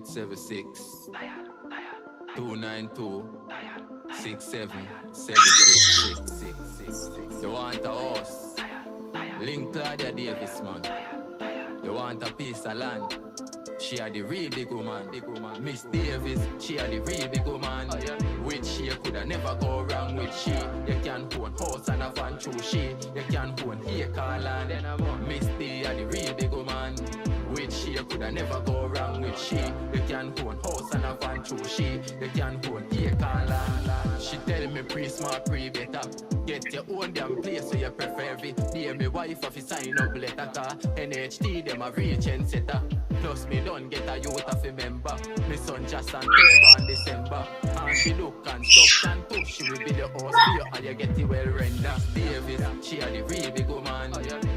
0876 292 6776. You want a house? Link Claudia Davis, man. You want a piece of land? She are the real big woman, Miss Davis, she are the real big woman. With she, you coulda never go wrong with she. You can own house and a van through she. You can own acre land. Miss D are the real big woman. With she, you coulda never go wrong with she. You can own house and a van through she. You can own acre land. She tell me pre-smart, pre-better. Get your own damn place so you prefer every day. My wife have to sign up letter car. NHD them a real trend setter. Plus me don't get a youth of a member. My son just on October December. And she look construction too. She will be the host for you and you get it well rendered. Davis, she are the real big woman.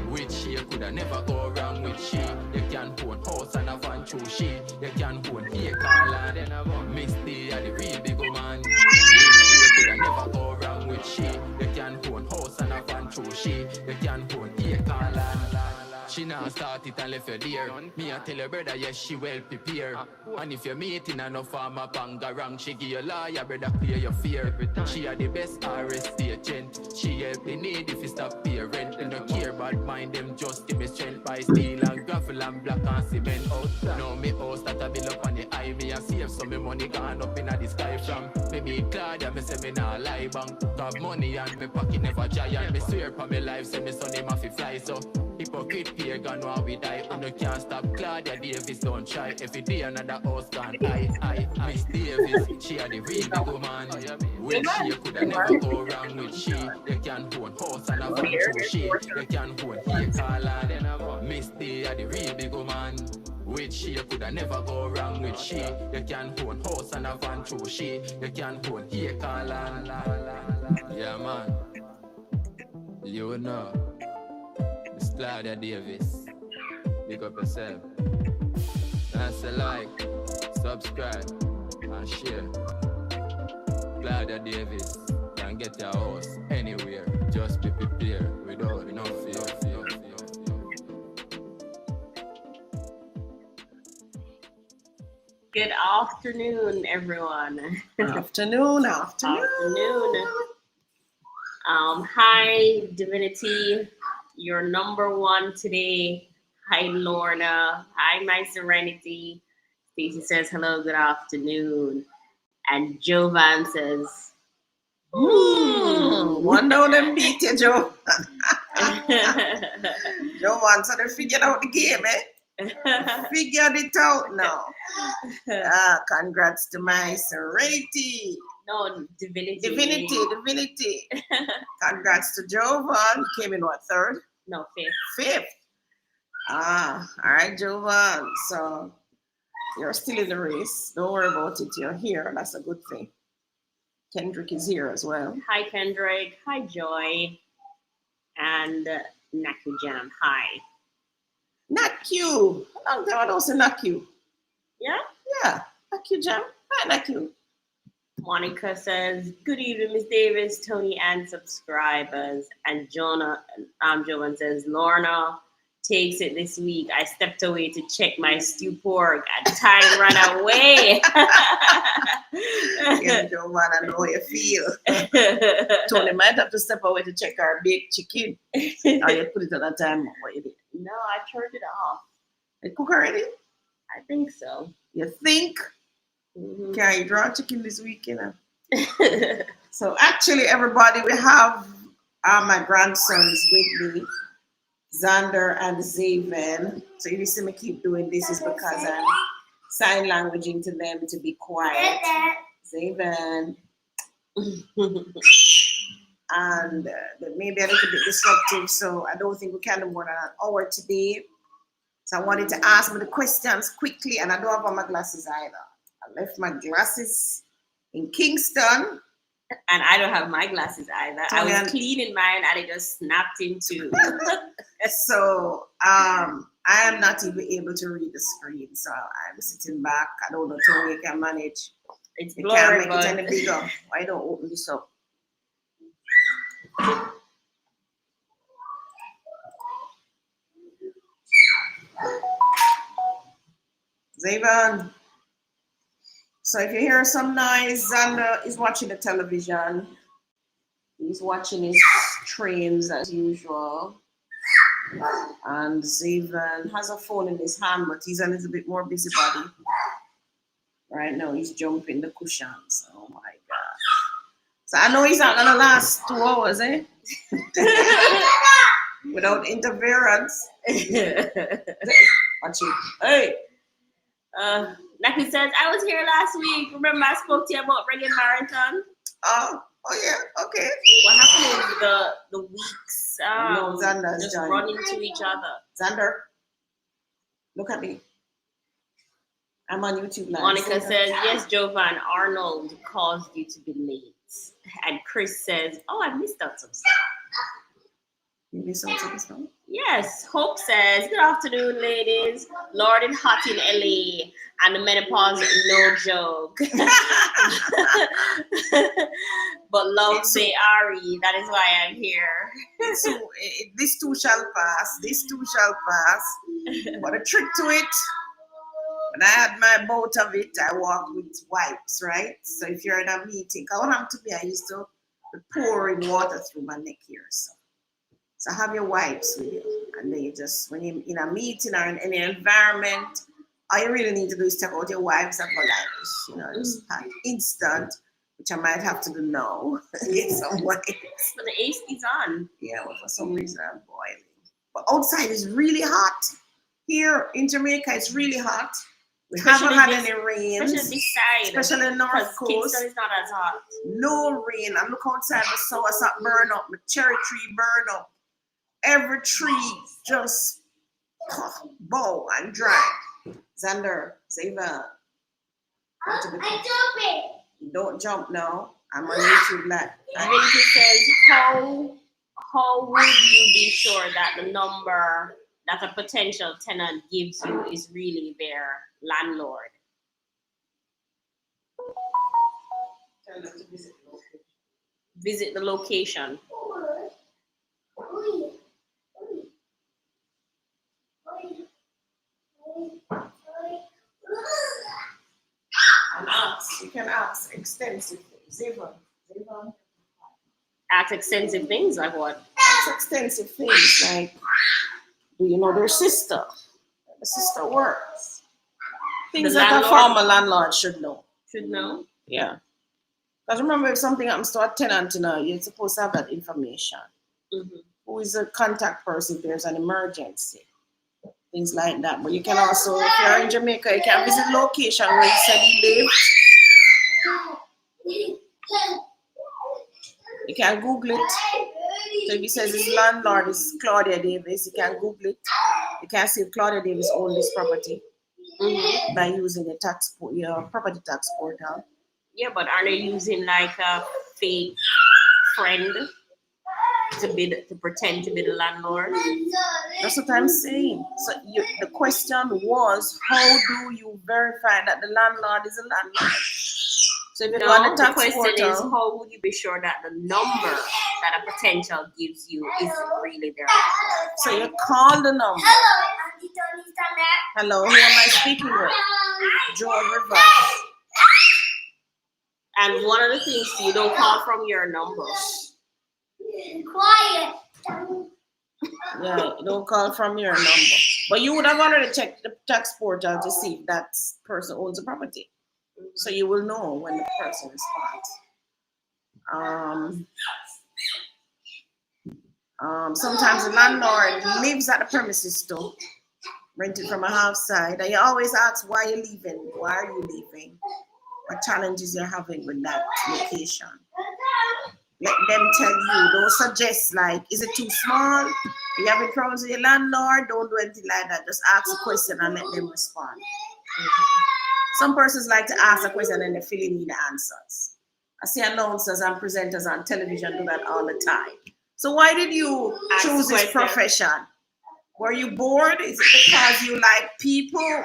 With she you coulda never go wrong with she. You can own house and a van through she. You can own acre land. Miss D are the real big woman. With she you coulda never go wrong with she. You can own house and a van through she. You can own acre land. She now start it and left you there. Me I tell your brother, yes, she well prepared. And if you're meeting and no farmer panga wrong, she give you lawyer, brother, clear your fear. She are the best RST agent. She help the need if you stop pay rent. They don't care about mind them, just give me strength by steel and gravel and black and cement out. Now me house that I build up on the eye, me I save some me money gone up in the sky from. Me meet Claudia, me say me nah lie bank. Got money and me pocket never giant. Me swear for me life, say me son him have to fly so. Hypocrite pagan while we die. You can't stop Claudia Davis, don't try. Every day another house gone. I Miss Davis, she are the real big woman. With she, you coulda never go wrong with she. You can own house and a van through she. You can own acre land. Miss D are the real big woman. With she, you coulda never go wrong with she. You can own house and a van through she. You can own acre land. Yeah, man. You know. Miss Claudia Davis, pick up yourself. That's a like, subscribe, and share. Claudia Davis, can get your house anywhere. Just be prepared without no fear. Good afternoon, everyone. Afternoon. Hi, Divinity. Your number one today. Hi, Lorna. Hi, my Serenity. Stacy says hello, good afternoon. And Jovan says, One down them beat you, Joe. Jovan, so they figured out the game, eh? Figured it out now. Congrats to my Serenity. No, Divinity. Divinity. Congrats to Jovan. Came in what, third? No, Fifth. All right, Jovan. So you're still in the race. Don't worry about it. You're here. That's a good thing. Kendrick is here as well. Hi, Kendrick. Hi, Joy. And Naku Jam. Hi. Naku. How long time I don't say Naku? Yeah? Yeah. Naku Jam. Hi, Naku. Monica says, good evening, Miss Davis, Tony, and subscribers. And Jovan says, Lorna takes it this week. I stepped away to check my stew pork and time ran away. You don't want to know how you feel. Tony might have to step away to check our baked chicken. Or you put it on a time. What you did? No, I turned it off. It cook already? I think so. You think? Mm-hmm. Can you draw chicken this week, you know? So actually, everybody, we have my grandsons with me, Xander and Zaven. So if you see me keep doing this, is because I'm sign languaging to them to be quiet. Zaven. And maybe a little bit disruptive, so I don't think we can do more than an hour today. So I wanted to ask me the questions quickly, and I don't have on my glasses either. I left my glasses in Kingston. And I don't have my glasses either. I was cleaning mine and it just snapped into. So I am not even able to read the screen. So I'm sitting back. I don't know, Tony can manage. It's you blurry, can't make it any bigger. Why don't open this up? Zaven. So if you hear some noise, Xander is watching the television. He's watching his trains as usual. And Zeven has a phone in his hand, but he's a little bit more busybody. Right now, he's jumping the cushions. Oh my God. So I know he's not going to last 2 hours, eh? Without interference. Watch it. Hey. Naki says, I was here last week. Remember I spoke to you about bringing marathon? Oh yeah, okay. What happened is the weeks No, Xander's just done. run into each other. Xander, look at me. I'm on YouTube live. Monica says, yes, Jovan, Arnold caused you to be late. And Chris says, oh, I missed out some stuff. You missed out some stuff? Yes. Hope says, good afternoon, ladies. Lord and hot in LA. And the menopause, no joke. But love say Ari. That is why I'm here. So this too shall pass. This too shall pass. But a trick to it, when I had my bout of it, I walk with wipes, right? So if you're in a meeting, what happened to me, I used to be pouring water through my neck here. So have your wipes with you. And then you just, when you're in a meeting or in any environment, all you really need to do is take out your wipes and go like this, just have instant, which I might have to do now. Get some wipes. But the AC is on. Yeah, well, for some reason I'm boiling. But outside is really hot. Here in Jamaica, it's really hot. We haven't had any rain. Especially this side. Especially in North Coast. Kingston is not as hot. No rain. I look outside, my soursop burn up, my cherry tree burn up. Every tree just bow and dry. Xander, Zeva. Don't jump now. I'm on YouTube live. Vinci says, how would you be sure that the number that a potential tenant gives you is really their landlord? Tell them to visit the location. And ask. You can ask extensive things. Zeva. Ask extensive things like what? Ask extensive things like, do you know their sister? The sister works. Things that a former landlord should know. Should know? Yeah. Because remember, if something happens to a tenant, you're supposed to have that information. Mm-hmm. Who is a contact person if there's an emergency? Things like that. But you can also, if you're in Jamaica, you can visit the location where you said you live. You can Google it. So if he says his landlord is Claudia Davis, you can Google it. You can see if Claudia Davis owns this property by using your property tax portal. Yeah, but are they using like a fake friend to pretend to be the landlord? That's what I'm saying. So the question was, how do you verify that the landlord is a landlord? So if you go on the tax question portal, is, how would you be sure that the number that a potential gives you is really their landlord? So you call the number. Hello, Auntie Tony's down there. Hello, who am I speaking with? Joe Rivers. And one of the things, you don't call from your number. Quiet. Yeah, you don't call from your number. But you would have already checked the tax portal to see if that person owns a property. So you will know when the person responds. Sometimes the landlord lives at the premises too, rented from a house side, and you always ask, why are you leaving? Why are you leaving? What challenges you're having with that location? Let them tell you. Don't suggest like, is it too small? You having problems with your landlord? Don't do anything like that. Just ask a question and let them respond. Some persons like to ask a question and they fill in the answers. I see announcers and presenters on television do that all the time. So why did you choose this profession? Were you bored? Is it because you like people?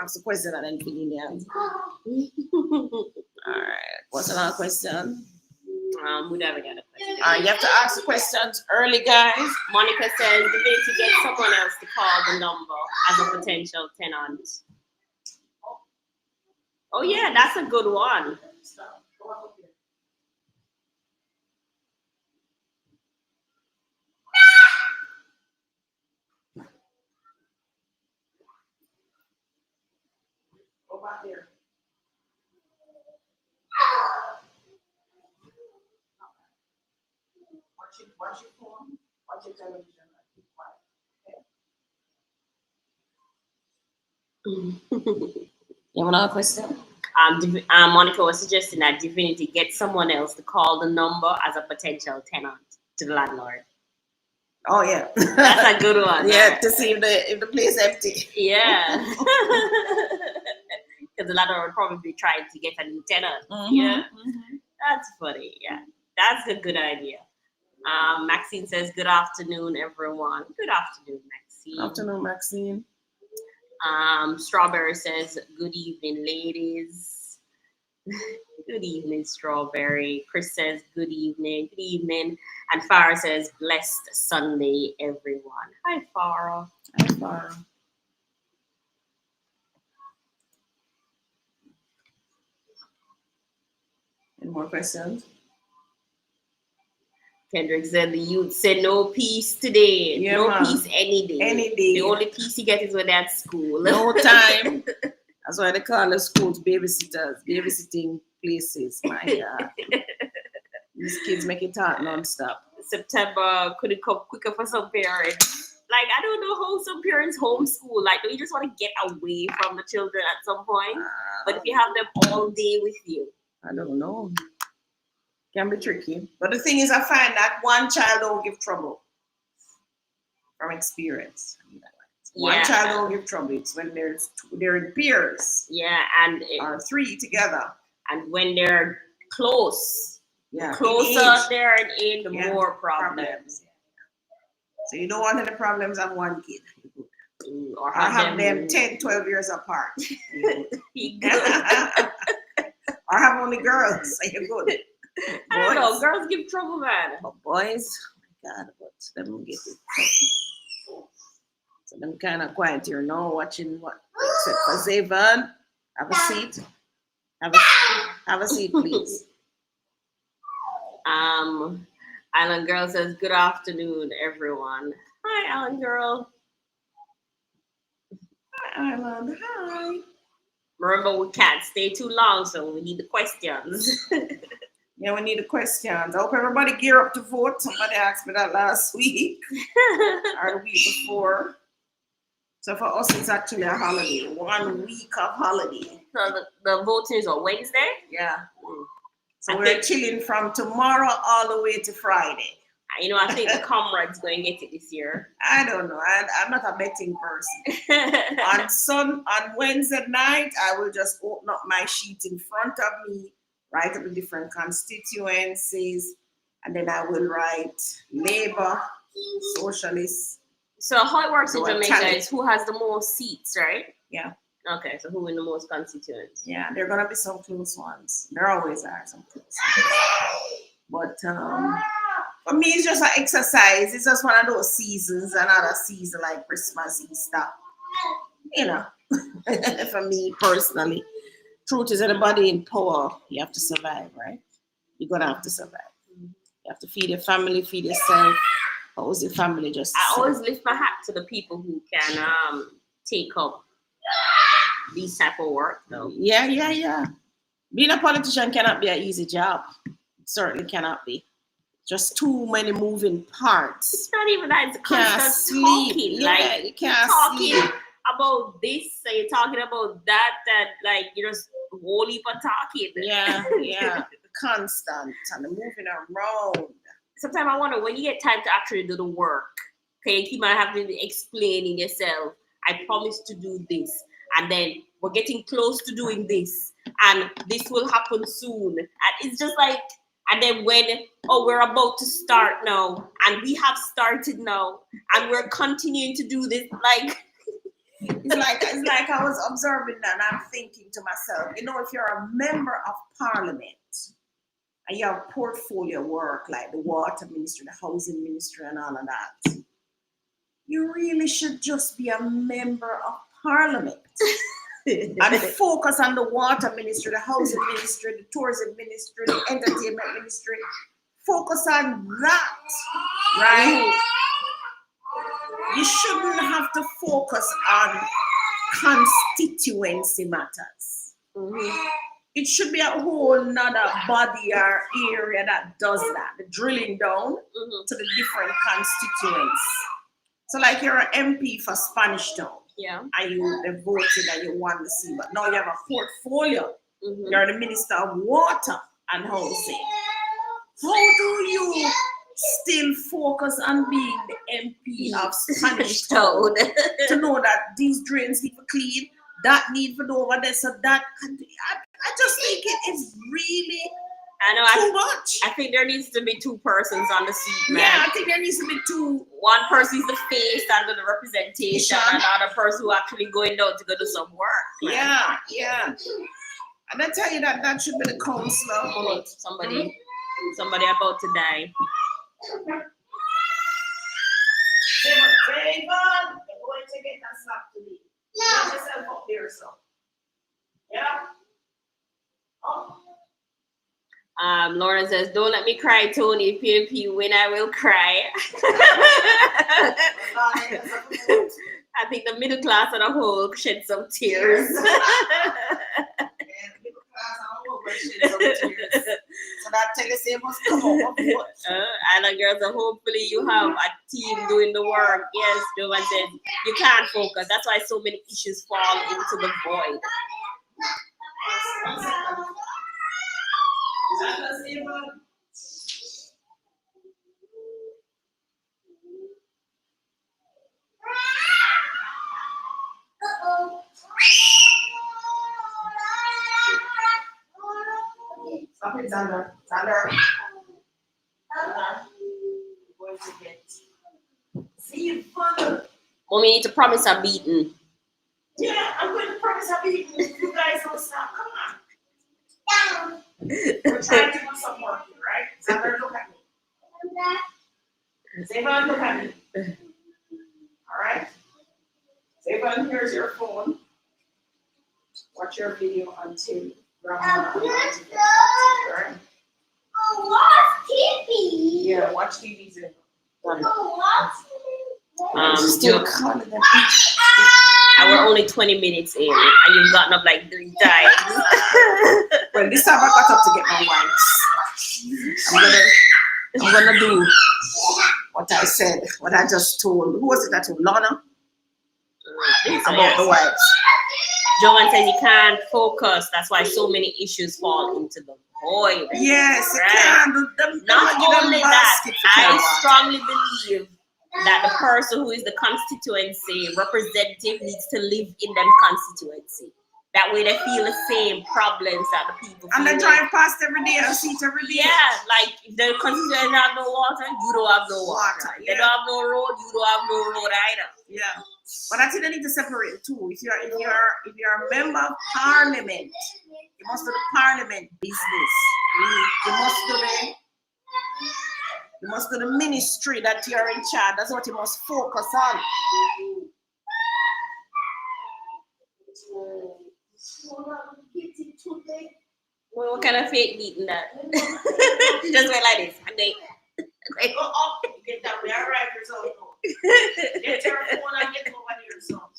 Ask the question and then fill in the answer. All right. What's another question? We never got a question. You have to ask the questions early, guys. Monica says the way to get someone else to call the number as a potential tenant. Oh yeah, that's a good one. Go back there. Watch your phone. Watch your television. Keep quiet. You have another question? Monica was suggesting that Divinity get someone else to call the number as a potential tenant to the landlord. Oh yeah, that's a good one. Yeah, right? To see if the place empty. Yeah, because the landlord would probably be trying to get a new tenant. Yeah, that's funny. Yeah, that's a good idea. Maxine says, "Good afternoon, everyone." Good afternoon, Maxine. Afternoon, Maxine. Strawberry says, "Good evening, ladies." Good evening, Strawberry. Chris says, "Good evening." Good evening. And Farah says, "Blessed Sunday, everyone." Hi, Farah. Hi, Farah. Any more questions? Kendrick said the youth said no peace today. Yeah, no peace any day. Any day. The only peace you get is when they're at school. No time. That's why they call the schools babysitters, babysitting places. My God. These kids make it hard non-stop. September couldn't come quicker for some parents. Like, I don't know how some parents homeschool. Like, do you just want to get away from the children at some point? But if you have them all day with you. I don't know. Can be tricky. But the thing is, I find that one child don't give trouble from experience. One child don't give trouble. It's when they're in peers. Yeah, and or three together. And when they're close. Yeah. The closer they're in age, the more problems. So you don't want any problems on one kid. Or have them 10, 12 years apart. Or have only girls. So you're good. I don't know. Girls give trouble, man. But boys, oh my God, but them get it. So them kind of quiet here now, watching what. Except for Zayvon, have a seat. Have a seat, please. Island Girl says, "Good afternoon, everyone." Hi, Island Girl. Hi, Island. Hi. Remember, we can't stay too long, so we need the questions. Yeah, we need the questions. I hope everybody gear up to vote. Somebody asked me that last week or the week before. So for us, it's actually a holiday. 1 week of holiday. So the voting is on Wednesday? Yeah. So we're chilling from tomorrow all the way to Friday. You know, I think the comrade's going to get it this year. I don't know. I'm not a betting person. On Wednesday night, I will just open up my sheet in front of me, write up the different constituencies, and then I will write Labour, Socialists. So how it works in Jamaica is who has the most seats, right? Yeah. Okay, so who win the most constituents? Yeah, there are gonna be some close ones. There always are some close ones. But for me, it's just an exercise. It's just one of those seasons, another season like Christmas, Easter. You know, for me personally. Truth is, anybody in power, you have to survive, right? You're gonna have to survive. You have to feed your family, feed yourself. How was your family just? I always lift my hat to the people who can take up these type of work, though. Yeah. Being a politician cannot be an easy job. It certainly cannot be. Just too many moving parts. It's not even that. It's constant talking. Yeah, like you can't talking sleep. About this, so you're talking about that, like you're just whole heap of talking. Yeah. Constant and moving around. Sometimes I wonder when you get time to actually do the work, okay, you keep on having to explaining yourself. I promise to do this, and then we're getting close to doing this, and this will happen soon. And it's just like, and then when we're about to start now, and we have started now, and we're continuing to do this, like. It's like I was observing that and I'm thinking to myself, you know, if you're a member of parliament and you have portfolio work like the water ministry, the housing ministry and all of that, you really should just be a member of parliament. and focus on the water ministry, the housing ministry, the tourism ministry, the entertainment ministry. Focus on that, right? You shouldn't have to focus on constituency matters. It should be a whole nother body or area that does that, the drilling down to the different constituents. So like you're an MP for Spanish Town. Yeah. And you voted and you won the seat, but now you have a portfolio. You're the Minister of Water and Housing. How do you still focus on being the MP of Spanish Town to know that these drains need to clean, that need to go over there, so that I just think it is really too much. I think there needs to be two persons on the seat, man. Yeah, I think there needs to be two. One person is the face and the representation, and another person who actually going down to go do some work. Man. Yeah. And I tell you that should be the counselor. Somebody about to die. Very good. You're going to get that slap to me. Get yourself up there, so. Yeah. Oh. Lauren says, "Don't let me cry, Tony. If PNP win, I will cry." I think the middle class as a whole shed some tears. So that tell us they must come up. And girls, so hopefully you have a team doing the work. Yes, Jovan says you can't focus. That's why so many issues fall into the void. Stop it, Xander. Xander. Going to get. See you fun. Mommy need to promise a beating. Yeah, I'm going to promise a beating if you guys don't stop. Come on. We're trying to do some work here, right? Xander, look at me. Xander, look at me. All right? Xander, here's your phone. Watch your video until Grandma. Right? Oh, watch TV. Yeah, watch TV, Xander. Still calling them. And we're only 20 minutes in, and you've gotten up like 3 times. Well, this time I got up to get my wipes. I'm gonna do what I said, what I just told. Who was it that told? Lana? About the wipes. Joan says you can't focus. That's why so many issues fall into the void. Yes, right? Not only that, I strongly believe that the person who is the constituency representative needs to live in them constituency. That way they feel the same problems that the people feel. And they drive past every day and see it every day. Yeah, like if the constituency have no water, you don't have no water. They don't have no road, you don't have no road either. Yeah. But I think they need to separate the two. If you're a member of parliament, you must do the parliament business. You must do the ministry that you're in charge. That's what you must focus on. Well, what kind of fake beating that? She just went like this. And they go up, get down there, right yourself. Get your phone and get over to yourself.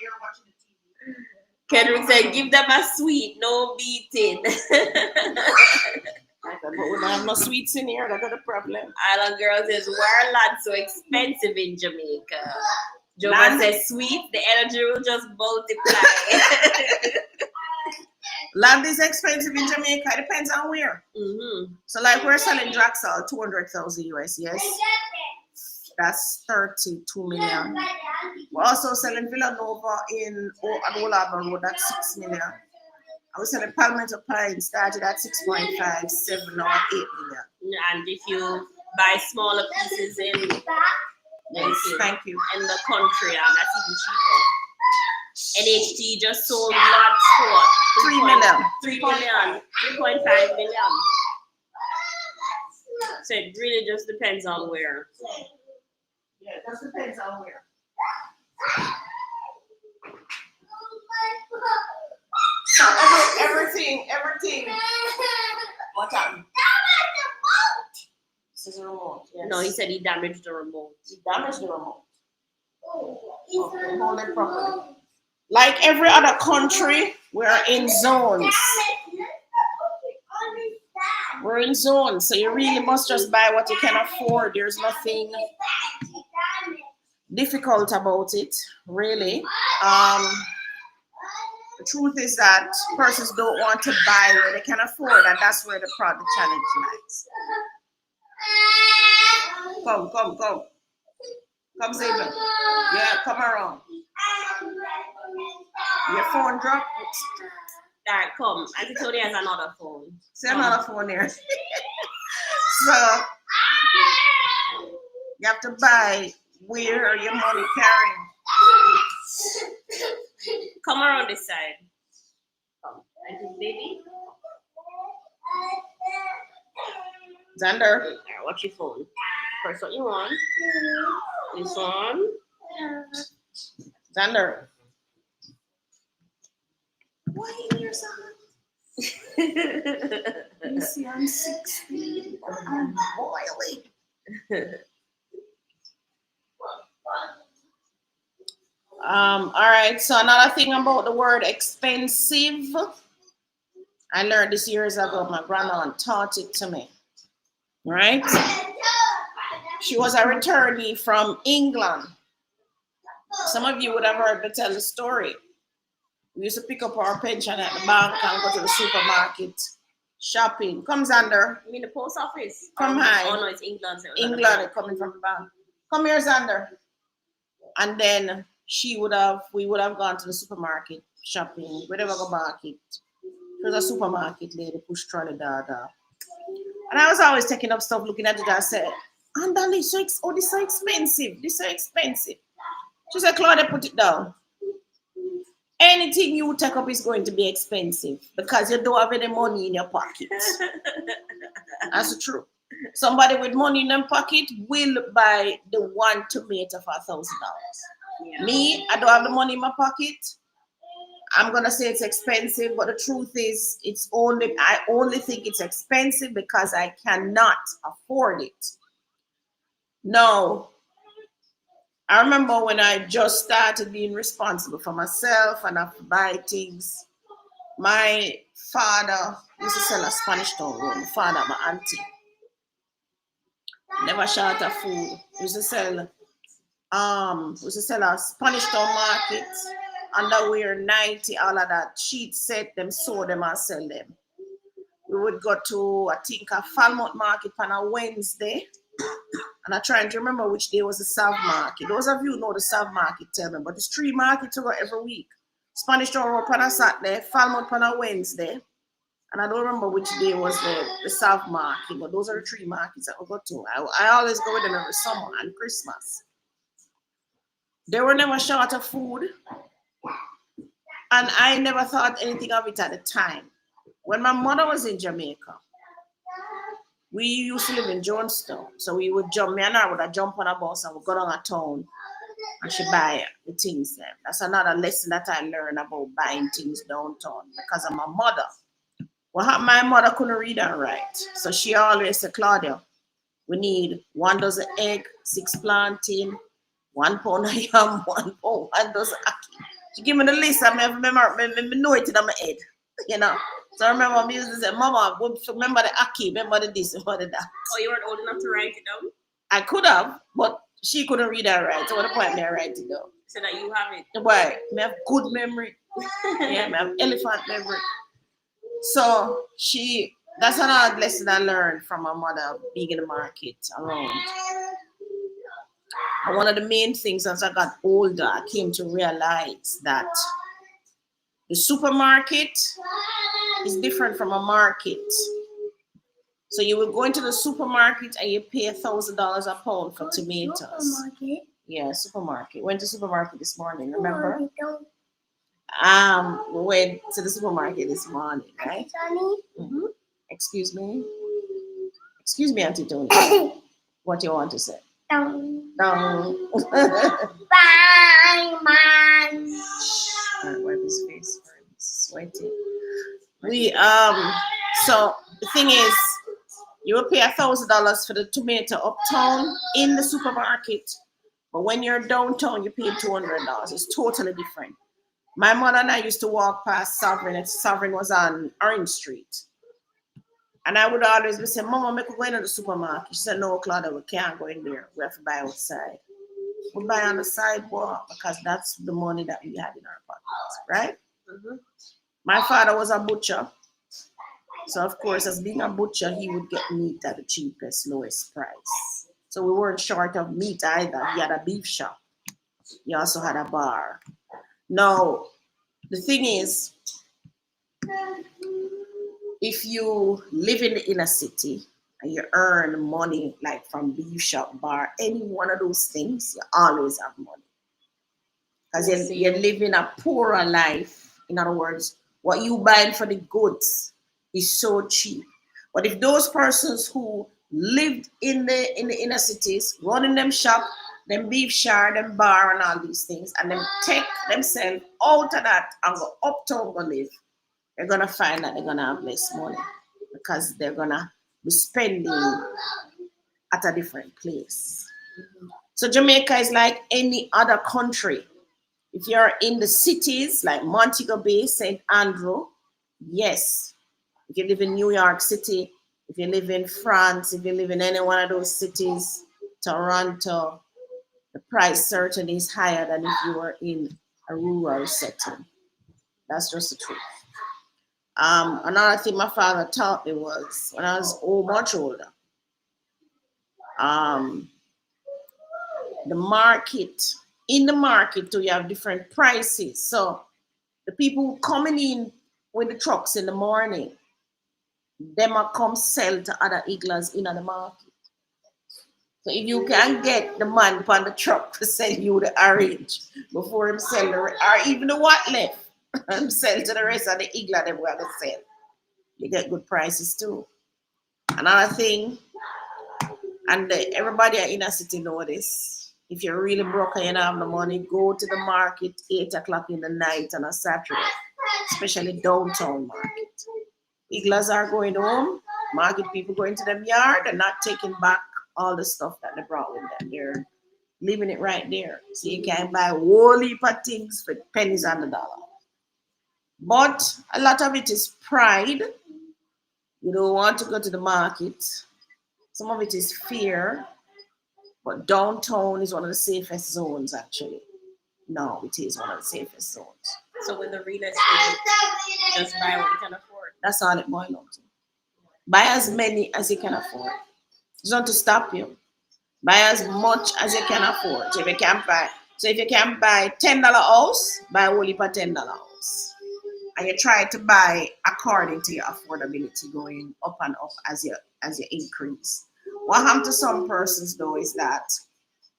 You're watching the TV. Kendrick said, "Give them a sweet, no beating." But we don't have no sweets in here. That's the problem. Island Girl says, "Why are land so expensive in Jamaica?" Jovan says, "Sweet, the energy will just multiply." Land is expensive in Jamaica. It depends on where. So, like, we're selling Draxal 200,000 US, yes? That's 32 million. We're also selling Villanova in Old Road, that's 6 million. I was selling Palmetto Pine, started at 6.5, 7 or 8 million. And if you buy smaller pieces in thank you. In the country, that's even cheaper. NHT just sold lots for 3 million. 3 million, 3.5 million. So it really just depends on where. Yeah, it just depends on where. So everything. What happened? This is a remote. Yes. No, he said he damaged the remote. He damaged the remote. Okay, hold it properly. Like every other country, we're in zones. We're in zones, so you really must just buy what you can afford. There's nothing difficult about it, really. The truth is that persons don't want to buy where they can afford, and that's where the product challenge lies. Come, Zayvon. Yeah, come around. Your phone dropped. All right, come. Auntie Tony has another phone. See another phone here. So you have to buy where your money carrying. Come around this side. Come. Auntie baby. Xander. All right, watch your phone. First what you want. This one. Xander. Why in your son? You see, I'm 16. I'm boiling. All right. So another thing about the word expensive, I learned this years ago. My grandma taught it to me. Right? She was a returnee from England. Some of you would have heard me tell the story. We used to pick up our pension at the bank and go to the supermarket shopping. Come, Xander. You mean the post office? Come high. Oh no, it's England. So England coming from the bank. Come here, Xander. And then we would have gone to the supermarket shopping. We never go market. She was a supermarket lady, push trolley dada. And I was always taking up stuff, looking at it, and I said, Andali, this is so expensive. This is so expensive. She said, Claudia, put it down. Anything you take up is going to be expensive because you don't have any money in your pocket. That's the truth. Somebody with money in their pocket will buy the one tomato for $1,000. Yeah. Me, I don't have the money in my pocket. I'm gonna say it's expensive, but the truth is, I only think it's expensive because I cannot afford it. No. I remember when I just started being responsible for myself and have to buy things. My father used to sell a Spanish town room. My father, my auntie. Never short of food. Used to sell a Spanish town market, underwear, 90, all of that. Sheet set them, sew them and sell them. We would go to, I think, a Falmouth market on a Wednesday. And I'm trying to remember which day was the South market. Those of you who know the South market, tell me. But there's 3 markets to go every week. Spanish Town Road on a Saturday, Falmouth on a Wednesday. And I don't remember which day was the South market, but those are the 3 markets I will go to. I always go with them every summer and Christmas. They were never short of food. And I never thought anything of it at the time. When my mother was in Jamaica, we used to live in Jonestown. So me and her would jump on a bus and we'd go down a town and she buy the things there. That's another lesson that I learned about buying things downtown because of my mother. Well, my mother couldn't read and write. So she always said, Claudia, we need 1 dozen egg, 6 plantain, 1 pound of yam, 1 dozen ackee. She gave me the list. I know it in my head, you know. So I remember me used to say, Mama, remember the ackee, remember the this, remember the that. Oh, you weren't old enough to write it down? I could have, but she couldn't read and write. So what the point me write it down? So that you have it. Why? I have good memory. Yeah, I have elephant memory. So that's another lesson I learned from my mother being in the market around. And one of the main things as I got older, I came to realize that the supermarket is different from a market. So you will go into the supermarket and you pay $1,000 a pound for tomatoes. Supermarket? Yeah, supermarket. Went to supermarket this morning, remember? We went to the supermarket this morning, right? Mm-hmm. Excuse me. Excuse me, Auntie Tony. What do you want to say? Dong. Down. Bye, man. Alright, wipe his face for him. He's sweaty. So the thing is, you will pay $1,000 for the tomato uptown in the supermarket, but when you're downtown, you pay $200. It's totally different. My mother and I used to walk past Sovereign, and Sovereign was on Orange Street. And I would always be saying, Mama, make we go into the supermarket. She said, no, Claudia, we can't go in there. We have to buy outside. We buy on the sidewalk because that's the money that we had in our pockets, right? Mm-hmm. My father was a butcher. So, of course, as being a butcher, he would get meat at the cheapest, lowest price. So we weren't short of meat either. He had a beef shop. He also had a bar. Now, the thing is, if you live in the inner city and you earn money like from beef shop, bar, any one of those things, you always have money. Because you're living a poorer life. In other words, what you buying for the goods is so cheap. But if those persons who lived in the inner cities, running them shop, them beef shop, them bar and all these things, and them take themselves out of that and go uptown go live, they're gonna find that they're gonna have less money because they're gonna be spending at a different place. So Jamaica is like any other country. If you're in the cities like Montego Bay, St. Andrew, yes. If you live in New York City, if you live in France, if you live in any one of those cities, Toronto, the price certainly is higher than if you were in a rural setting. That's just the truth. Another thing my father taught me was when I was much older, in the market too, you have different prices. So the people who coming in with the trucks in the morning, them are come sell to other iglas in the market. So if you can get the man upon the truck to sell you the orange before him sell the or even the what left, and sell to the rest of the igla them going to sell, you get good prices too. Another thing, and everybody in a city know this. If you're really broke and you don't have the money, go to the market 8 o'clock in the night on a Saturday, especially downtown market. Iglas are going home, market people going to them yard and not taking back all the stuff that they brought with them. They're leaving it right there. So you can buy a whole heap of things for pennies on the dollar. But a lot of it is pride. You don't want to go to the market. Some of it is fear. But downtown is one of the safest zones, actually. No, it is one of the safest zones. So with the real estate, just buy what you can afford. That's all it boils down to. Buy as many as you can afford. It's not to stop you. Buy as much as you can afford. So if you can buy $10 house, buy a whole heap of $10 house. And you try to buy according to your affordability, going up and up as you increase. What happens to some persons though is that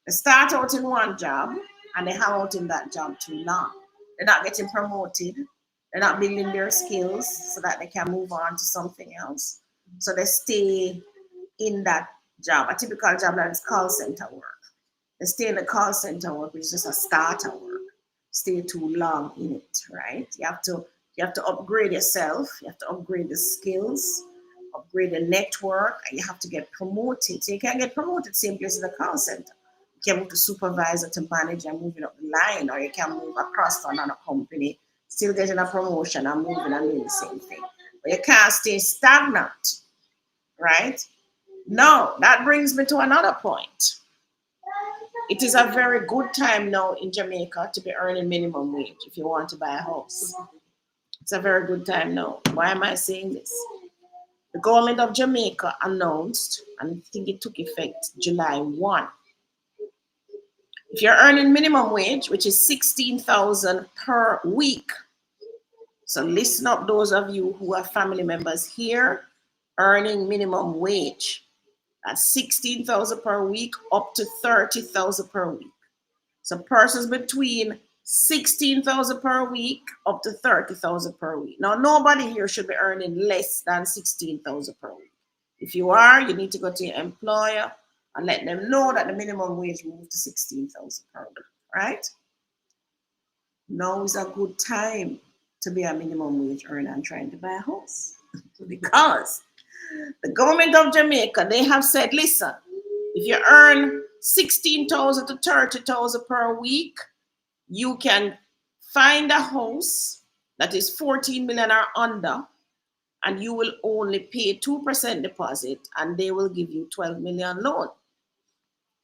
they start out in one job and they hang out in that job too long. They're not getting promoted. They're not building their skills so that they can move on to something else. So they stay in that job, a typical job that is call center work. They stay in the call center work, which is just a starter work. Stay too long in it, right? You have to upgrade yourself. You have to upgrade the skills, upgrade the network, and you have to get promoted. So you can't get promoted same place in the call center. You can move to supervisor to manager, moving up the line, or you can move across to another company, still getting a promotion and moving and doing the same thing. But you can't stay stagnant, right? Now, that brings me to another point. It is a very good time now in Jamaica to be earning minimum wage if you want to buy a house. It's a very good time now. Why am I saying this? The government of Jamaica announced, and I think it took effect July 1. If you're earning minimum wage, which is $16,000 per week, so listen up those of you who are family members here earning minimum wage. That's $16,000 per week up to $30,000 per week. So persons between $16,000 per week up to $30,000 per week. Now, nobody here should be earning less than $16,000 per week. If you are, you need to go to your employer and let them know that the minimum wage moved to 16,000 per week, right? Now is a good time to be a minimum wage earner and trying to buy a house. Because the government of Jamaica, they have said, listen, if you earn 16,000 to 30,000 per week, you can find a house that is 14 million or under, and you will only pay 2% deposit, and they will give you 12 million loan.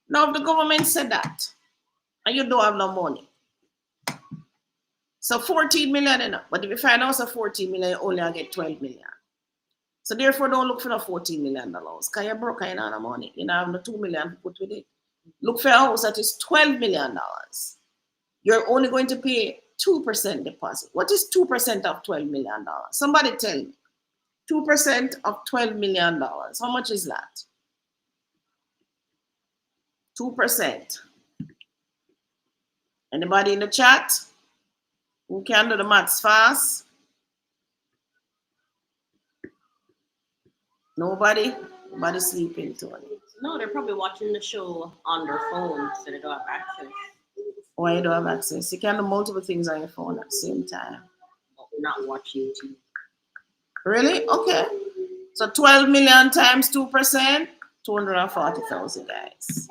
Now, if the government said that, and you don't have no money, so 14 million enough. But if you find out a 14 million, you only get 12 million. So therefore, don't look for the $14 million. Because you're broke, you don't have no money. You don't have the 2 million to put with it. Look for a house that is $12 million. You're only going to pay 2% deposit. What is 2% of $12 million? Somebody tell me. 2% of $12 million. How much is that? 2%. Anybody in the chat who can do the maths fast? Nobody? Nobody sleeping, Tony? No, they're probably watching the show on their phone, so they don't have access. Why you don't have access? You can do multiple things on your phone at the same time. Not watch YouTube. Really? Okay. So 12 million times 2%, 240,000, guys.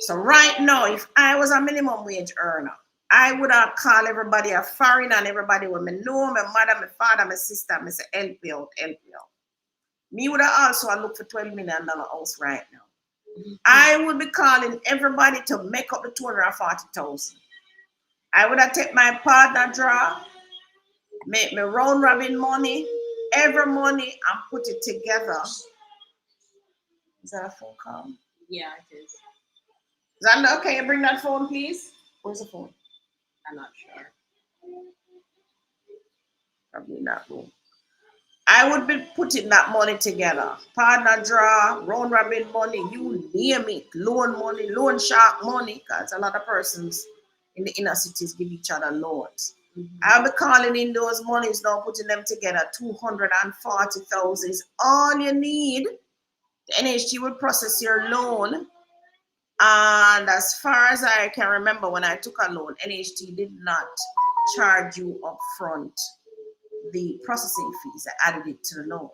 So right now, if I was a minimum wage earner, I would have called everybody a foreigner and everybody would know, my mother, my father, my sister, I say, help me out, help me out. Me would have also looked for $12 million house right now. I would be calling everybody to make up the 240,000. I would have take my partner draw, make me round robin money, every money, and put it together. Is that a phone call? Yeah, it is. Xander, can you bring that phone, please? Where's the phone? I'm not sure. Probably in that room. I would be putting that money together. Partner draw, round robin money, you name it. Loan money, loan shark money, because a lot of persons in the inner cities give each other loans. I'll be calling in those monies now, putting them together. 240,000 is all you need. The NHG will process your loan. And as far as I can remember, when I took a loan, NHT did not charge you up front the processing fees. I added it to the loan.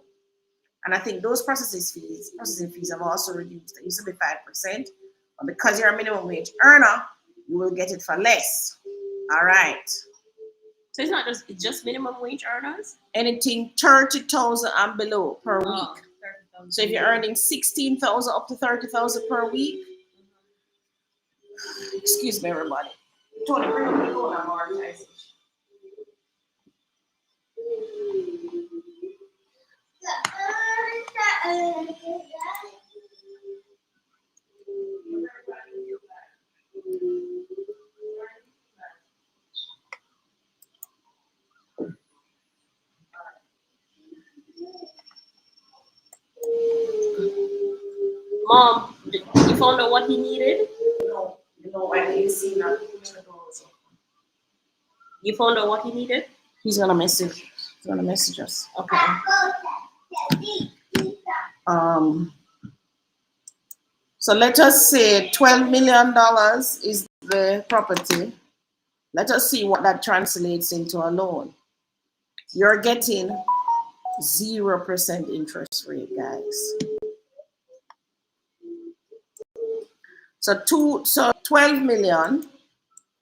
And I think those processing fees have also reduced. They used to be 5%. But because you're a minimum wage earner, you will get it for less. All right. So it's not just minimum wage earners? Anything 30,000 and below per week. 30,000. So if you're earning 16,000 up to 30,000 per week, excuse me, everybody. Tony, bring up the phone and amortize it. Mom, you found out what he needed? No, I didn't see that. You found out what he needed? He's gonna message. He's gonna message us. Okay. So let us say $12 million is the property. Let us see what that translates into a loan. You're getting 0% interest rate, guys. So 12 million.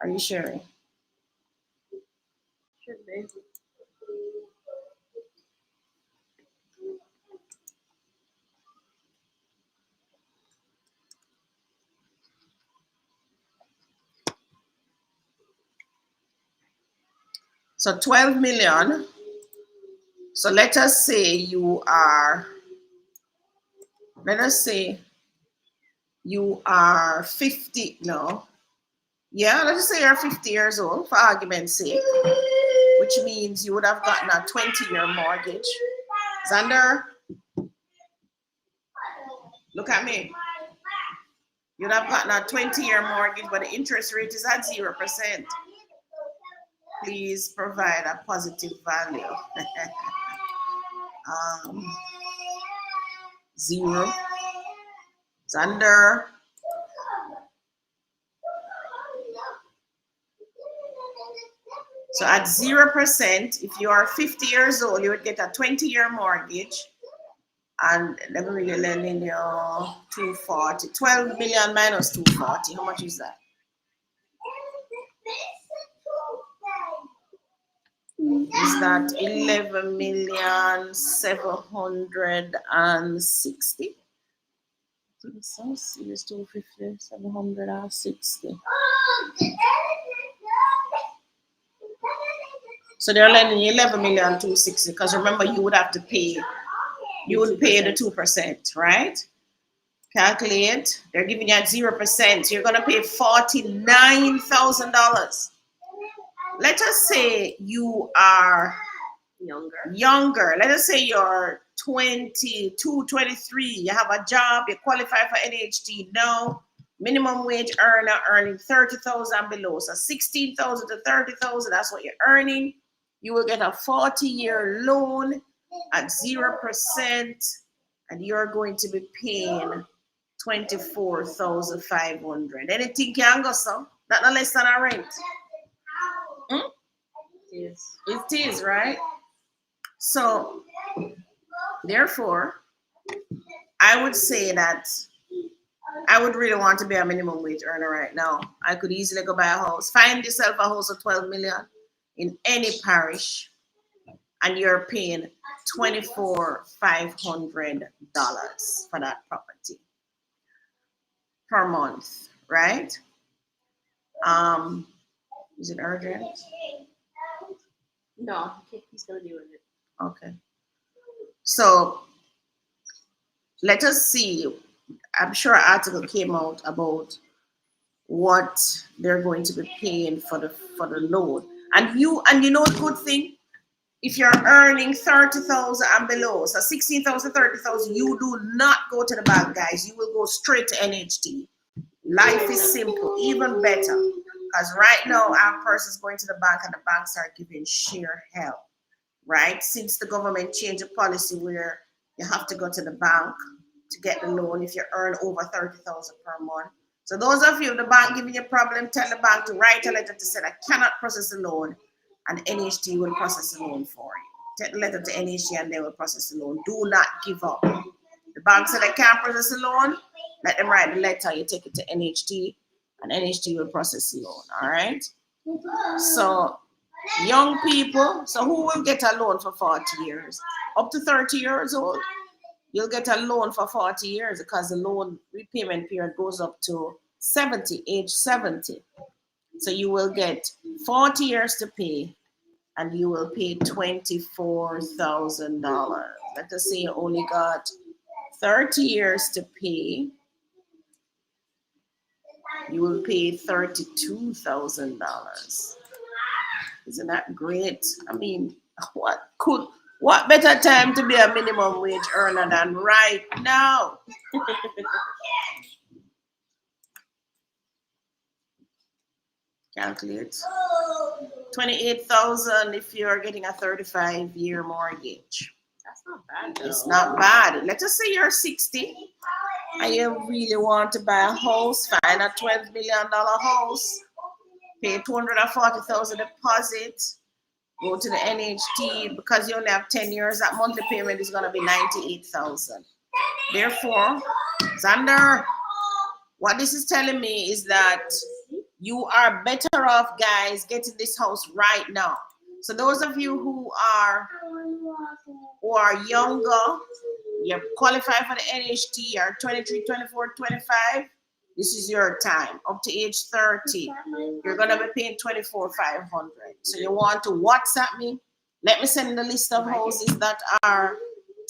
Are you sharing? Should be. So 12 million. So let us say you are 50, no. Yeah, let's say you're 50 years old for argument's sake, which means you would have gotten a 20-year mortgage. Xander, look at me. You'd have gotten a 20-year mortgage, but the interest rate is at 0%. Please provide a positive value. 0. Xander. So at 0%, if you are 50 years old, you would get a 20-year mortgage. And let me really lend you 240. 12 million minus 240. How much is that? Is that 11,760,000? So serious, 250, 760. So they're lending you 11,260,000 because remember you would have to pay. You would pay the 2%, right? Calculate. They're giving you at 0%. You're gonna pay $49,000. Let us say you are younger. Let us say you're 22, 23. You have a job. You qualify for NHT now. Minimum wage earner earning 30,000 below. So 16,000 to 30,000. That's what you're earning. You will get a 40-year loan at 0%, and you're going to be paying 24,500. Anything can go so. That's not less than a rent. It is, right? So, therefore, I would say that I would really want to be a minimum wage earner right now. I could easily go buy a house. Find yourself a house of 12 million in any parish, and you're paying $24,500 for that property per month, right? Is it urgent? No, he's gonna deal with it. Okay. So let us see. I'm sure an article came out about what they're going to be paying for the loan. And you know the good thing, if you're earning 30,000 and below, so 16,000, 30,000, you do not go to the bank, guys. You will go straight to NHT. Life is simple, even better. Because right now, our person's going to the bank and the banks are giving sheer hell, right? Since the government changed the policy where you have to go to the bank to get the loan if you earn over 30,000 per month. So those of you, the bank giving you a problem, tell the bank to write a letter to say I cannot process the loan, and NHT will process the loan for you. Take the letter to NHT and they will process the loan. Do not give up. The bank said they can't process the loan, let them write the letter, you take it to NHT, and NHT will process the loan, all right? So young people, so who will get a loan for 40 years? Up to 30 years old, you'll get a loan for 40 years because the loan repayment period goes up to 70, age 70. So you will get 40 years to pay, and you will pay $24,000. Let us say you only got 30 years to pay. You will pay $32,000. Isn't that great? I mean, what better time to be a minimum wage earner than right now? Calculate. 28,000 if you're getting a 35-year mortgage. That's not bad, though. It's not bad. Let us say you're 60 and you really want to buy a house, find a $12 million house, pay $240,000 deposit, go to the NHT. Because you only have 10 years, that monthly payment is going to be $98,000. Therefore, Xander, what this is telling me is that you are better off, guys, getting this house right now. So those of you who are younger, you qualify for the NHT, you're 23, 24, 25, this is your time. Up to age 30, you're going to be paying $24,500. So you want to WhatsApp me. Let me send the list of houses that are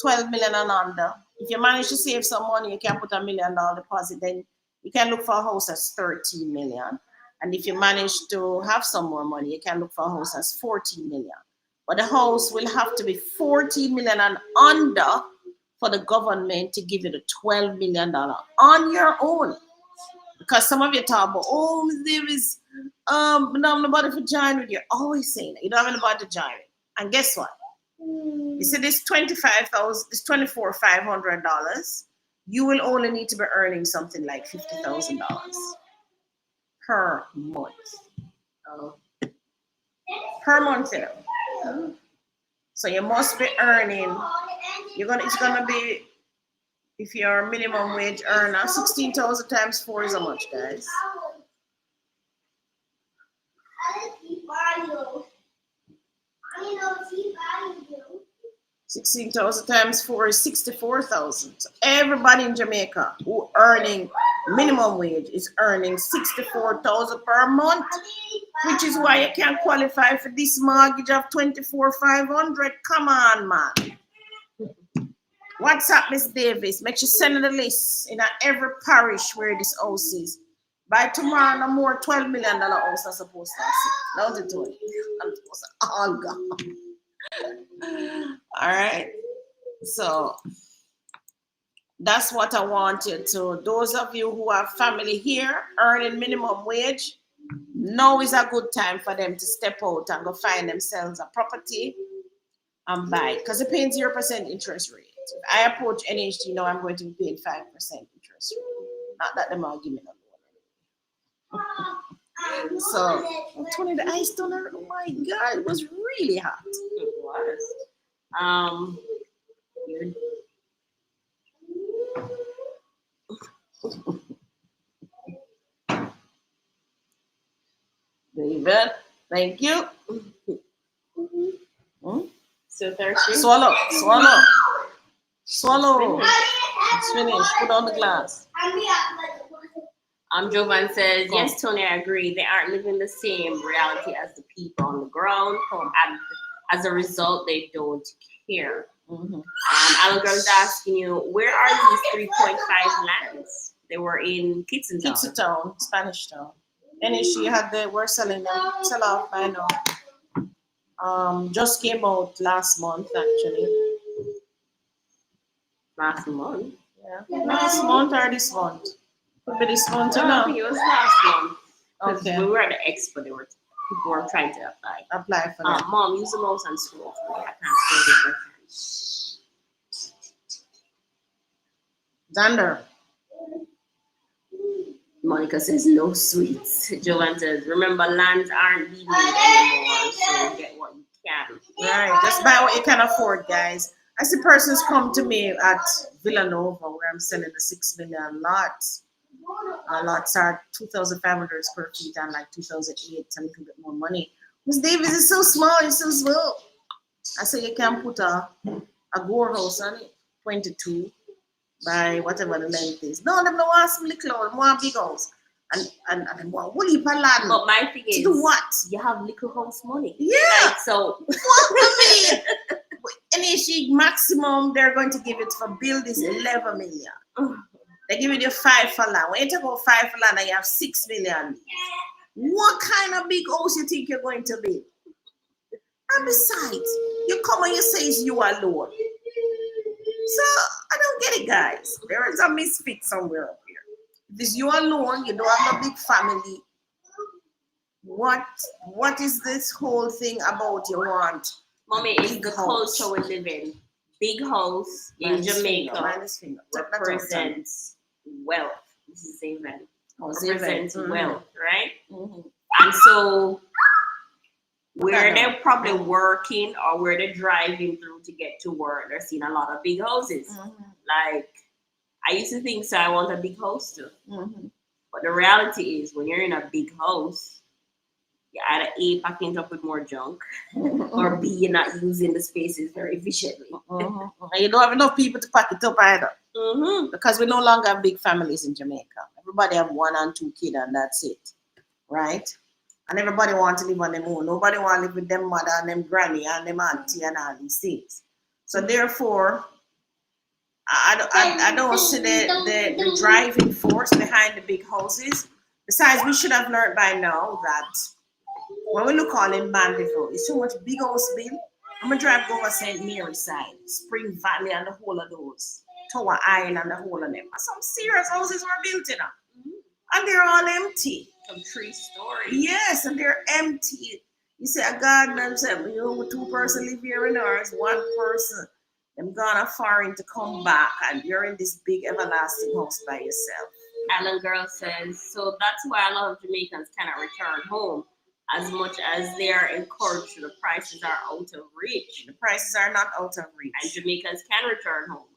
12 million and under. If you manage to save some money, you can put $1 million deposit. Then you can look for a house that's 13 million. And if you manage to have some more money, you can look for a house that's 14 million. But the house will have to be 14 million and under for the government to give you the $12 million on your own. Because some of you talk about, oh, Ms. Davis, no, I'm nobody for join with you. Always saying that. You don't have anybody to join with. And guess what? You see this $24,500, you will only need to be earning something like $50,000 per month. Oh, Per month, there. So you must be earning. It's gonna be, if you're a minimum wage earner, 16,000 times 4 is how much, guys? 16,000 times 4 is 64,000. So everybody in Jamaica who earning minimum wage is earning 64,000 per month, which is why you can't qualify for this mortgage of 24,500. Come on, man. What's up, Miss Davis? Make sure you send the list in every parish where this house is. By tomorrow, no more $12 million house are supposed to have. Don't do it. I'm supposed to all gone. All right. So that's what I wanted to. Those of you who have family here earning minimum wage, now is a good time for them to step out and go find themselves a property and buy it, because it pays 0% interest rate. If I approach NHT now, I'm going to be paying 5% interest rate. Not that them are giving me no loan. So, Tony, the ice toner, oh my God, it was really hot. it was. David, thank you. So thirsty. Swallow. It's finished. Put on the glass. Jovan says, yes, Tony, I agree. They aren't living the same reality as the people on the ground. And as a result, they don't care. Alan is asking you, where are these 3.5 lands? They were in Kitson Town. Spanish Town. NHG we're selling them. Sell off by now. Just came out last month, actually. Last month? Yeah. Last month or this month? Could be this month, I think it was last month. Okay. We were at the expo, people were trying to apply. Apply for that. Mom, use the mouse and scroll for me. I can't scroll this. Xander. Monica says no sweets. Joanne says, remember, lands aren't being made anymore, so get what you can. Right, just buy what you can afford, guys. I see persons come to me at Villanova where I'm selling the 6 million lots. Lots are 2,500 square feet and like 2,008, a little bit more money. Miss Davis is so small, it's so small. I say you can put a gore house on it, 22 by whatever the length is. No, them don't want some little one, more big house. And they want woolly per land. But my thing is, to do what? You have little house money. Yeah. Like, so what do you mean? NHG maximum they're going to give it for build is 11 million. They give you 5 for land. When you talk about 5 for land and you have 6 million, what kind of big house you think you're going to build? And besides, you come and you say it's you alone. So I don't get it, guys. There is a misfit somewhere up here. If it's you alone, you don't have a big family. What is this whole thing about you want? Mommy, it's the culture we live in. Big house in Jamaica represents wealth. This is Zaven. Represents wealth, right? And so where they're probably working or where they're driving through to get to work, they're seeing a lot of big houses. Like, I used to think, so I want a big house too. But the reality is, when you're in a big house, you're either A, packing up with more junk, or B, you're not using the spaces very efficiently. And you don't have enough people to pack it up either. Because we no longer have big families in Jamaica. Everybody have 1 and 2 kids and that's it. Right? And everybody wants to live on their own. Nobody wants to live with them mother and them granny and them auntie and all these things. So therefore, I don't see the driving force behind the big houses. Besides, we should have learned by now that when we look on in Mandeville, it's so much big house bill. I'm going to drive over St. Mary's side, Spring Valley and the whole of those, Tower Island and the whole of them. Some serious houses were built in them. And they're all empty. Some 3 stories. Yes, and they're empty. You say a garden and say, 2 person live here in ours, 1 person. Them gone foreign to come back, and you're in this big everlasting house by yourself. Alan Girl says, so that's why a lot of Jamaicans cannot return home. As much as they are encouraged, the prices are out of reach. The prices are not out of reach. And Jamaicans can return home.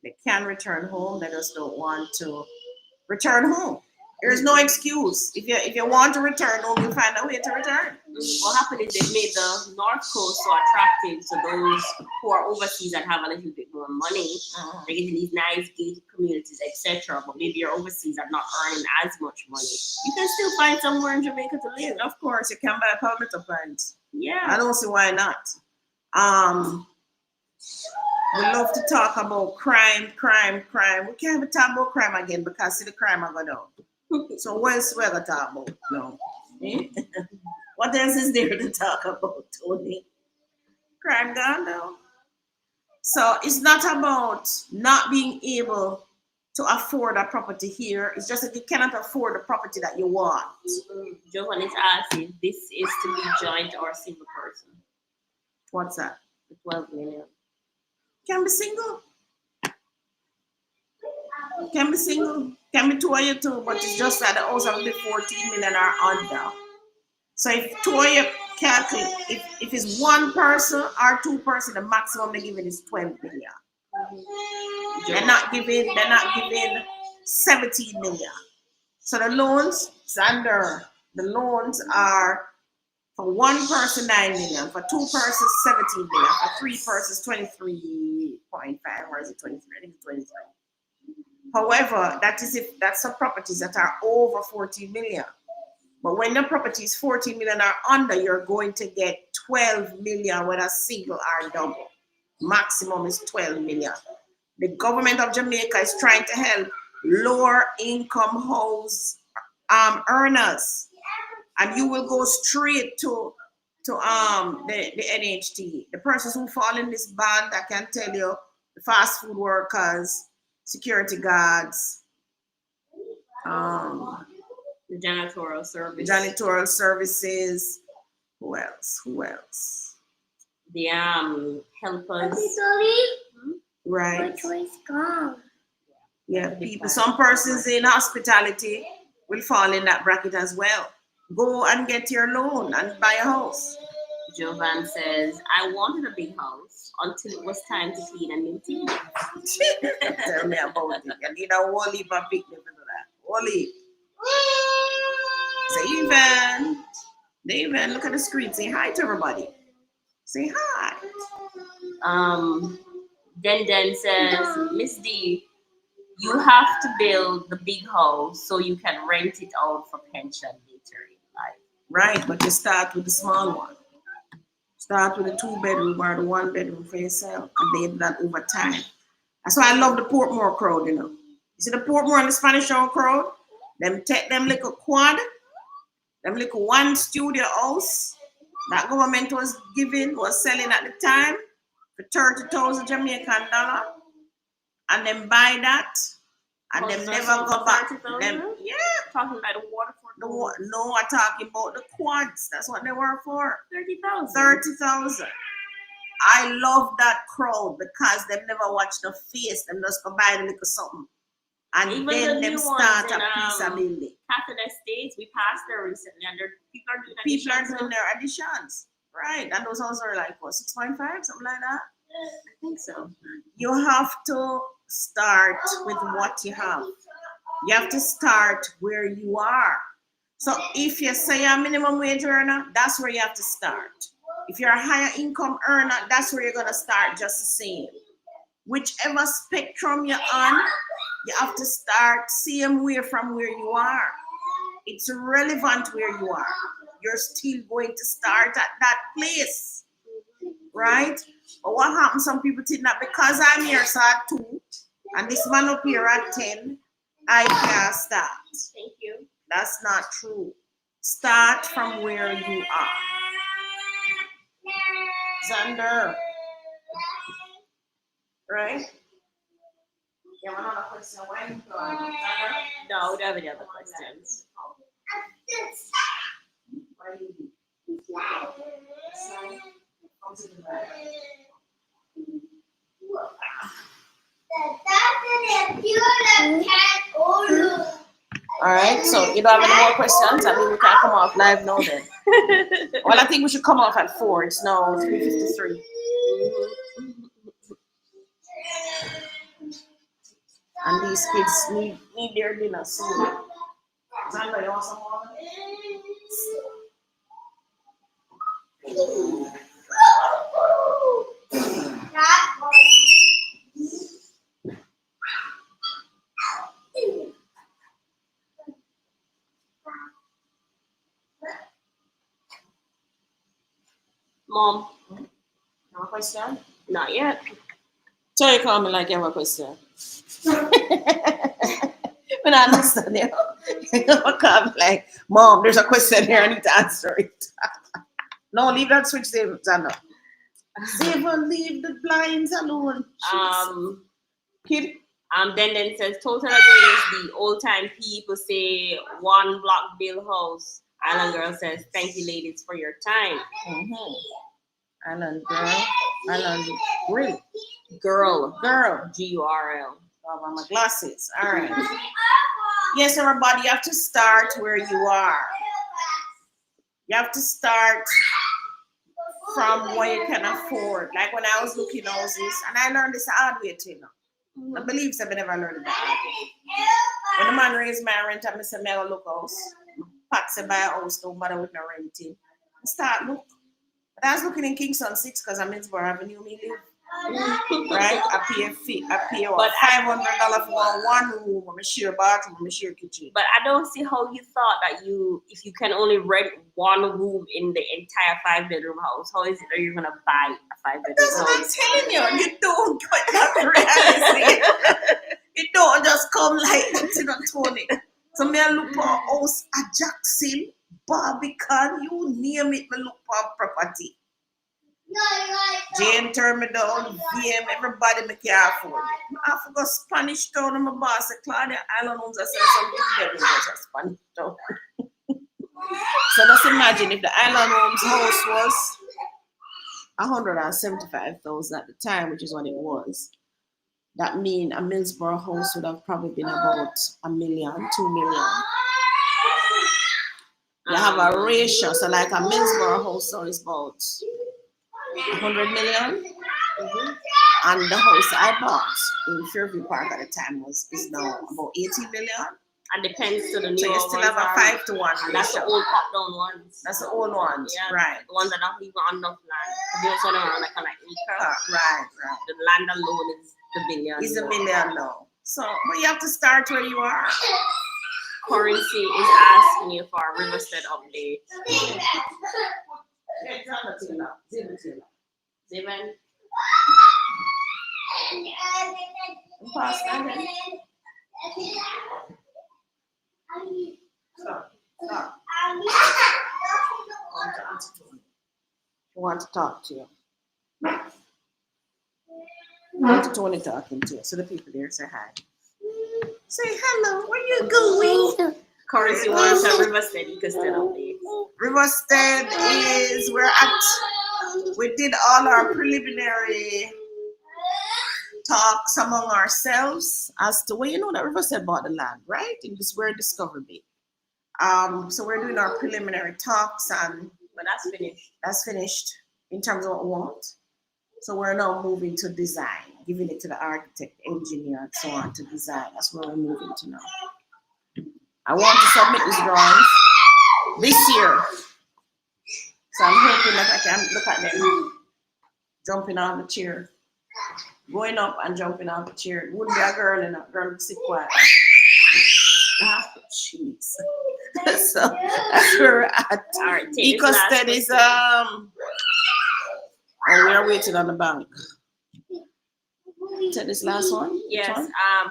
They can return home. They just don't want to return home. There's no excuse. If you want to return home, you find a way to return. What happened is they've made the North Coast so attractive to those who are overseas and have a little bit more money. They get in these nice gated communities, etc. But maybe you're overseas and not earning as much money. You can still find somewhere in Jamaica to live. Of course, you can buy permit plants. Yeah. I don't see why not. We love to talk about crime. We can't even talk about crime again because see the crime I go down. So what else we gonna talk about? No. What else is there to talk about, Tony? Crime gone down. So it's not about not being able to afford a property here. It's just that you cannot afford the property that you want. Johan is asking, this is to be joint or single person. What's that? The 12 million. Can be single. Can be single. Can be two of you too, but it's just that the house have to be 14 million or under. So if two of you calculate, if it's one person or two person, the maximum they give it is 12 million. They're not giving 17 million. So the loans, Xander, the loans are for one person 9 million, for two persons 17 million, for three persons 23.5, or is it 23? I think it's 23. However, that is if that's some properties that are over 14 million. But when the property is 14 million or under, you're going to get 12 million whether single or double. Maximum is 12 million. The government of Jamaica is trying to help lower income house earners. And you will go straight to the NHT. The persons who fall in this band, I can tell you, the fast food workers, security guards, the janitorial services. Who else? The helpers. Right. Which way is gone? Yeah, people. Some persons in hospitality will fall in that bracket as well. Go and get your loan and buy a house. Jovan says, I wanted a big house until it was time to clean and maintain it. Tell me about it. You need a whole heap of picnic to do that. Whole heap. Say even look at the screen. Say hi to everybody. Say hi. Den says, Miss D, you have to build the big house so you can rent it out for pension later in life. Right, but you start with the small one. Start with the 2-bedroom or the 1-bedroom for yourself, and they do that over time. That's why I love the Portmore crowd, you know. You see the Portmore and the Spanish Town crowd? Them take them little quad, them little one studio house that government was selling at the time for 30,000 Jamaican dollar, and then buy that, and them never go back. Them, yeah, talking about the waterfront. No, I'm talking about the quads. That's what they were for. 30,000. 30,000. I love that crowd because them never watch the face. Them just go buy a little something. And even then them start a piece of building. Catholic Estates, we passed there recently, and people are doing their additions. Right. And those houses are like, what, 6.5, something like that? I think so. You have to start with what you have. You have to start where you are. So if you say you're a minimum wage earner, that's where you have to start. If you're a higher income earner, that's where you're going to start just the same. Whichever spectrum you're on, you have to start same way from where you are. It's irrelevant where you are. You're still going to start at that place, right? But what happens, some people think that because I'm here so at 2, and this man up here at 10, I can't start. Thank you. That's not true. Start from where you are. Xander. Right? You have another question? Why are you going? No, we don't have any other questions. Why are you All right, so you don't have any more questions? I mean, we can come off live now then. Well, I think we should come off at 4. It's now 3:53. And these kids need their dinner soon. Sandra, you want some more? Mom, No question? not yet. So you call me like you have a question. When I understand you, you call me like, Mom, there's a question here, I need to answer it. No, leave that switch there, Zana. Even leave the blinds alone. Kid. Then says total agree. The old time people say one block bill house. Island girl says thank you ladies for your time. Mm-hmm. Island girl. Island grill. Girl. Girl. G-U-R-L. Oh, my glasses. All right. Yes, everybody, you have to start where you are. You have to start from what you can afford. Like when I was looking houses, and I learned this hard way too. I believe I've never learned that. When the man raised my rent, I said, "I look house. Patsy buy a house, don't bother with no renting." I start look. But I was looking in Kingston 6 because I'm in Middlesbrough Avenue, me live. Right? I pay what, $500 for one room, I'm share bathroom, I'm share kitchen. But I don't see how you thought that if you can only rent one room in the entire 5-bedroom house, how is it that you're gonna buy a 5-bedroom That's house? what I'm telling you. You don't get that reality. It don't just come like that, you know, Tony. So me I look for a house at Jackson, Barbican, you name it, me look for a property. Jane turned me down, VM, everybody me can't afford it. I forgot Spanish Town and my boss said, Claudia, Island homes, I said something bedroom was a Spanish Town. So just imagine if the Island Homes house was 175,000 at the time, which is what it was. That means a Middlesbrough house would have probably been about $1 million, $2 million. You have a ratio, so like a Middlesbrough house now is about 100 million. And the house I bought in Fairview Park at the time is now about 80 million. And depends to the new So you still have a 5-to-1 ratio. That's the old top down ones. That's the old ones, Yeah, right? The ones that don't even on enough land. They also around like acre. Right. The land alone is the million. It's $1 million now. So, but you have to start where you are. Currency is asking you for a Riverstead update. Zeven. Pass that then. Stop. I want to talk to you. I want to Tony talking to you. So the people there say hi. Say hello. Where you going? Currency wants a Riverstead update. Riverstead is where we did all our preliminary talks among ourselves as to where you know that Riverstead bought the land, right? It was where Discovery Bay. So we're doing our preliminary talks, and but that's finished. That's finished in terms of what we want. So we're now moving to design, giving it to the architect, engineer, and so on to design. That's where we're moving to now. I want to submit these drawings this year. So I'm hoping that I can look at them jumping on the chair, going up and jumping off the chair. It wouldn't be a girl and a girl would sit quiet. Jeez. So that's where we're at. All right, Ecostead is oh, we are waiting on the bank. Take this last one. Yes.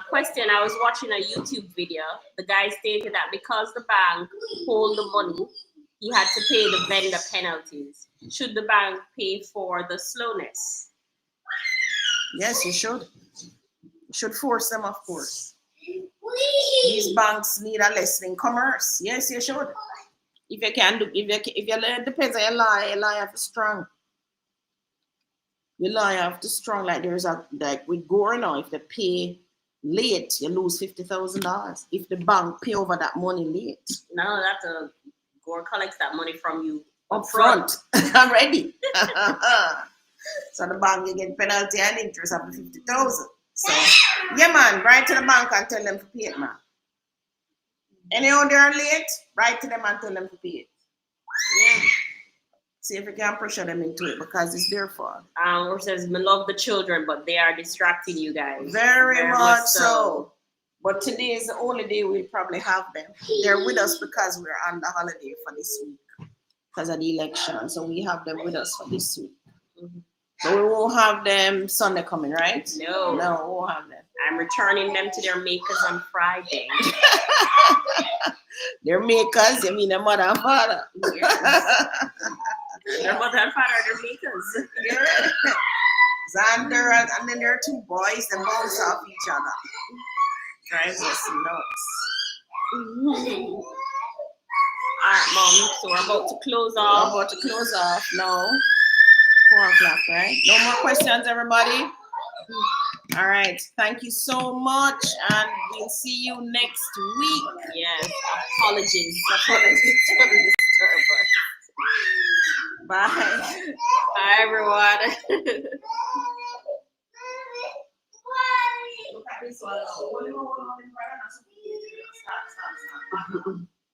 Question. I was watching a YouTube video. The guy stated that because the bank hold the money, he had to pay the vendor penalties. Should the bank pay for the slowness? Yes, you should. You should force them, of course. These banks need a lesson in commerce. Yes, you should. If you can do, if you learn, depends on your law. Your law have to strong. your lawyer have to strong like there's a like with Gore now, if they pay late, you lose $50,000. If the bank pay over that money late. No, that's a Gore collects that money from you Up front. Already. So the bank you get penalty and interest up to 50,000. So yeah man, write to the bank and tell them to pay it, man. Anyhow they're late, write to them and tell them to pay it. Yeah. See if you can pressure them into it because it's their fault. Or says, "Me love the children, but they are distracting you guys." Very much so. But today is the only day we'll probably have them. They're with us because we're on the holiday for this week because of the election. So we have them with us for this week. Mhm. But we won't have them Sunday coming, right? No. No, we won't have them. I'm returning them to their makers on Friday. Their makers, you mean their mother and father? Yes. Their mother and father are their makers. Yeah. Xander and then there are two boys that bounce off each other. Drives us nuts. Alright, Mom. So we're about to close We're off. about to close off now. 4 o'clock, right? No more questions, everybody. All right. Thank you so much, and we'll see you next week. Yes. Apologies. Apologies for the disturbance. Bye. Bye, everyone. Look at this one.